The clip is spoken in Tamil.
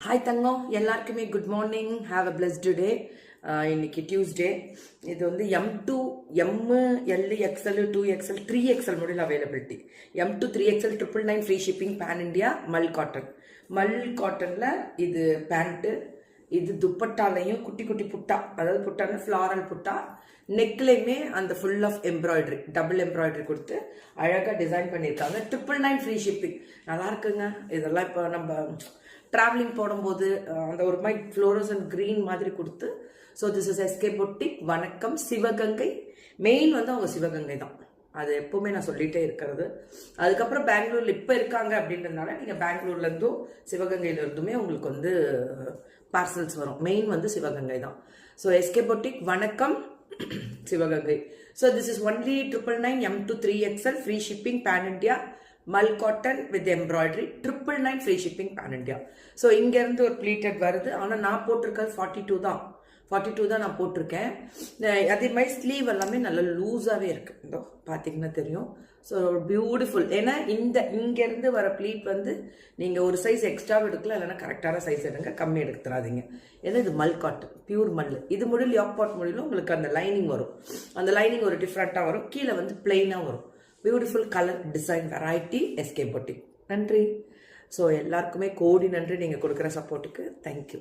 ஹாய் தங்கம், எல்லாருக்குமே good morning. Have a blessed day. இன்னைக்கு டியூஸ்டே. இது வந்து M2, M, L, XL, 2XL, 3XL model availability. M2, 3XL 999 free shipping pan India. Mul cotton. Mul காட்டனில் இது பேண்ட்டு. இது துப்பட்டாலையும் குட்டி குட்டி புட்டா, அதாவது புட்டான ஃப்ளாரல் புட்டா, நெக்லையுமே அந்த full of embroidery, double embroidery கொடுத்து அழகாக டிசைன் பண்ணியிருக்காங்க. 999 ஃப்ரீ ஷிப்பிங். நல்லா இருக்குங்க. இதெல்லாம் இப்போ நம்ம ட்ராவலிங் போடும்போது அந்த ஒரு மாதிரி ஃப்ளோரசன் க்ரீன் மாதிரி கொடுத்து. So this is SK boutique. வணக்கம். சிவகங்கை மெயின் வந்து அவங்க சிவகங்கை தான், அது எப்பவுமே நான் சொல்லிட்டே இருக்கிறது. அதுக்கப்புறம் பெங்களூர்ல இப்போ இருக்காங்க அப்படின்றதுனால நீங்கள் பெங்களூர்லேருந்தும் சிவகங்கையிலேருந்துமே உங்களுக்கு வந்து பார்சல்ஸ் வரும். மெயின் வந்து சிவகங்கை தான். ஸோ எஸ்கே பொட்டிக் வணக்கம் Sivaganga. So this is only 999 M2 3XL free shipping pan India. Mul cotton with embroidery 999 free shipping pan India. So இங்கேருந்து ஒரு ப்ளீட்டட் வருது. ஆனால் நான் போட்டிருக்கிறது 42 தான். 42 தான் நான் போட்டிருக்கேன். அதே மாதிரி ஸ்லீவ் எல்லாமே நல்லா லூஸாகவே இருக்குது. இதோ பார்த்தீங்கன்னா தெரியும். So beautiful. ஏன்னா இங்கேருந்து வர ப்ளீட் வந்து நீங்கள் ஒரு சைஸ் எக்ஸ்ட்ரா எடுக்கலாம், இல்லைன்னா கரெக்டான சைஸ் எடுங்க, கம்மி எடுத்துறாதீங்க. ஏன்னா இது மல் காட்டன், பியூர் மல். இது முடியல யாக் பாட் முடியல உங்களுக்கு அந்த லைனிங் வரும். அந்த லைனிங் ஒரு டிஃப்ரெண்ட்டாக வரும். கீழே வந்து பிளெயினாக வரும். Beautiful colour design variety SK boutique. நன்றி. ஸோ எல்லாருக்குமே கோடி நன்றி நீங்கள் கொடுக்குற சப்போர்ட்டுக்கு. தேங்க்யூ.